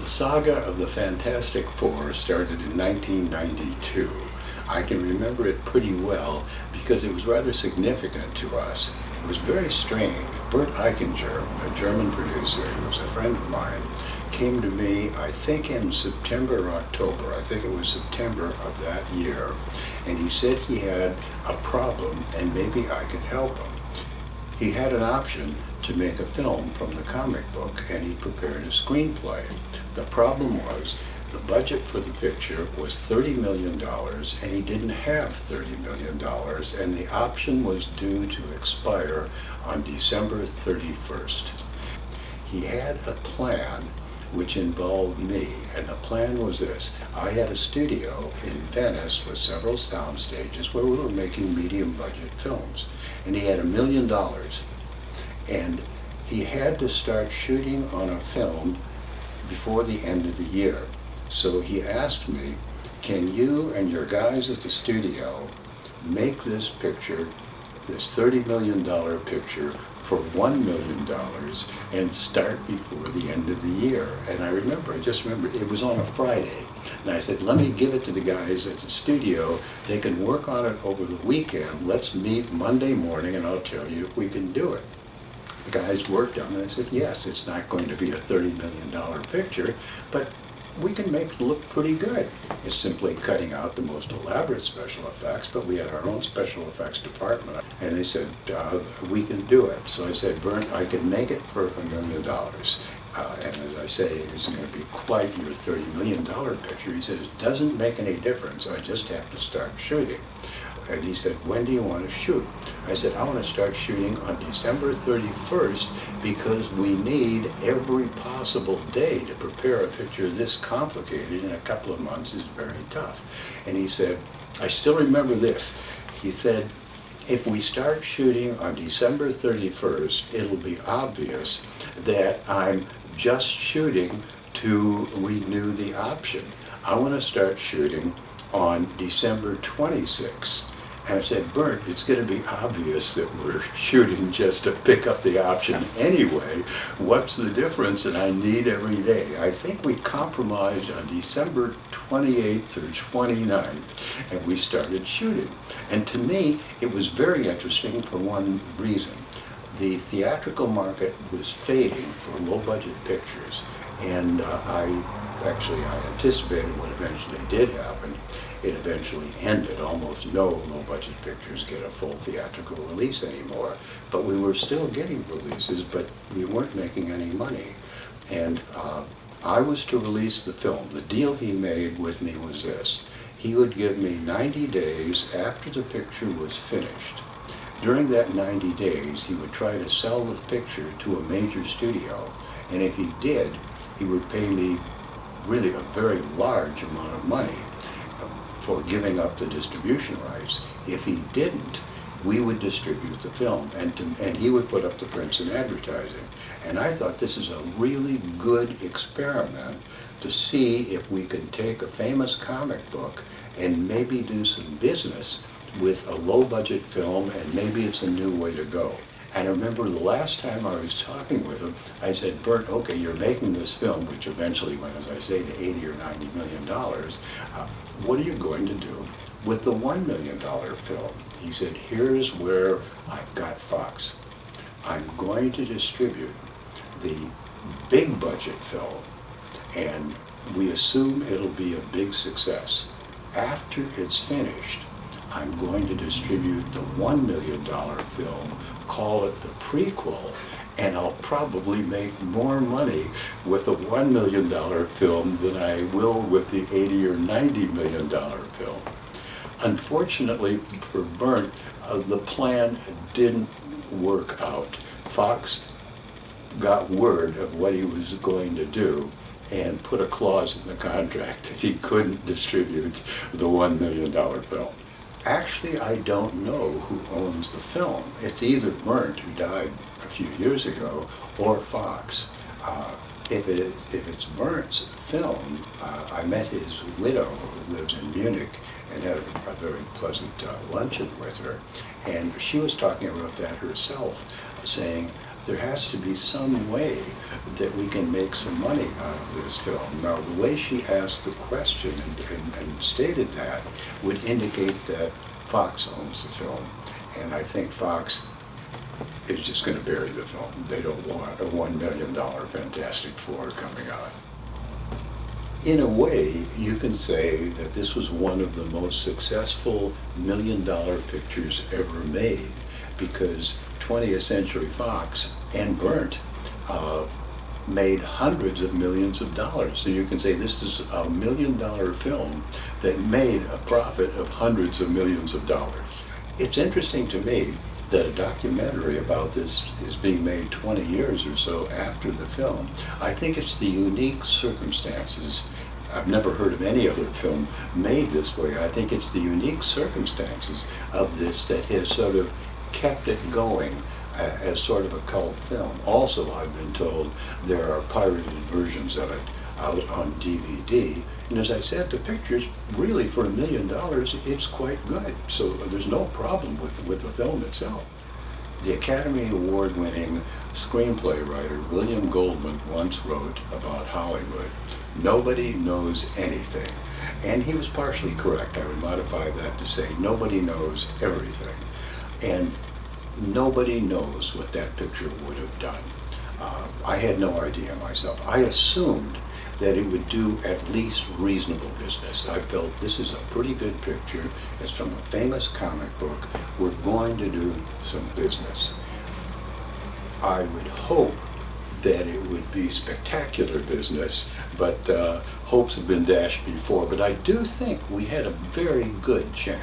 The saga of the Fantastic Four started in 1992. I can remember it pretty well because it was rather significant to us. It was very strange. Bert Eichinger, a German producer who was a friend of mine, came to me, I think in September or October, I think it was September of that year, and he said he had a problem and maybe I could help him. He had an option to make a film from the comic book, and he prepared a screenplay. The problem was the budget for the picture was $30 million, and he didn't have $30 million, and the option was due to expire on December 31st. He had a plan which involved me, and the plan was this. I had a studio in Venice with several sound stages where we were making medium budget films, and he had $1 million, and he had to start shooting on a film before the end of the year. So he asked me, can you and your guys at the studio make this picture, this $30 million picture, for $1 million and start before the end of the year? And I just remember, it was on a Friday. And I said, let me give it to the guys at the studio. They can work on it over the weekend. Let's meet Monday morning and I'll tell you if we can do it. The guys worked on it. I said, yes, it's not going to be a $30 million picture, but we can make it look pretty good. It's simply cutting out the most elaborate special effects, but we had our own special effects department. And they said, we can do it. So I said, Bernd, I can make it for $1 million. And as I say, it isn't going to be quite your $30 million picture. He says, it doesn't make any difference. I just have to start shooting. And he said, when do you want to shoot? I said, I want to start shooting on December 31st because we need every possible day to prepare a picture this complicated in a couple of months is very tough. And he said, I still remember this. He said, if we start shooting on December 31st, it'll be obvious that I'm just shooting to renew the option. I want to start shooting on December 26th. And I said, Bernd, it's going to be obvious that we're shooting just to pick up the option anyway. What's the difference? And I need every day. I think we compromised on December 28th or 29th, and we started shooting. And to me, it was very interesting for one reason. The theatrical market was fading for low-budget pictures, and I anticipated what eventually did happen. It eventually ended. Almost no low-budget pictures get a full theatrical release anymore. But we were still getting releases, but we weren't making any money. And I was to release the film. The deal he made with me was this. He would give me 90 days after the picture was finished. During that 90 days, he would try to sell the picture to a major studio. And if he did, he would pay me really a very large amount of money for giving up the distribution rights. If he didn't, we would distribute the film, and he would put up the prints and advertising. And I thought this is a really good experiment to see if we could take a famous comic book and maybe do some business with a low-budget film, and maybe it's a new way to go. And I remember the last time I was talking with him, I said, Bert, okay, you're making this film, which eventually went, as I say, to $80 or $90 million. What are you going to do with the $1 million film? He said, here's where I've got Fox. I'm going to distribute the big budget film, and we assume it'll be a big success. After it's finished, I'm going to distribute the $1 million film, call it the prequel, and I'll probably make more money with a $1 million film than I will with the $80 or $90 million film. Unfortunately for Bernd, the plan didn't work out. Fox got word of what he was going to do and put a clause in the contract that he couldn't distribute the $1 million film. Actually, I don't know who owns the film. It's either Bernd, who died a few years ago, or Fox. If it's Bernd's film, I met his widow, who lives in Munich, and had a very pleasant luncheon with her. And she was talking about that herself, saying, there has to be some way that we can make some money out of this film. Now, the way she asked the question and stated that would indicate that Fox owns the film. And I think Fox is just going to bury the film. They don't want a $1 million Fantastic Four coming out. In a way, you can say that this was one of the most successful $1 million pictures ever made, because 20th Century Fox and Burnt made hundreds of millions of dollars. So you can say this is a $1 million film that made a profit of hundreds of millions of dollars. It's interesting to me that a documentary about this is being made 20 years or so after the film. I think it's the unique circumstances. I've never heard of any other film made this way. I think it's the unique circumstances of this that has sort of kept it going as sort of a cult film. Also, I've been told there are pirated versions of it out on DVD. And as I said, the picture's really, for $1 million, it's quite good. So there's no problem with the film itself. The Academy Award-winning screenplay writer William Goldman once wrote about Hollywood, "Nobody knows anything." And he was partially correct. I would modify that to say nobody knows everything. And nobody knows what that picture would have done. I had no idea myself. I assumed that it would do at least reasonable business. I felt this is a pretty good picture. It's from a famous comic book. We're going to do some business. I would hope that it would be spectacular business, but hopes have been dashed before. But I do think we had a very good chance.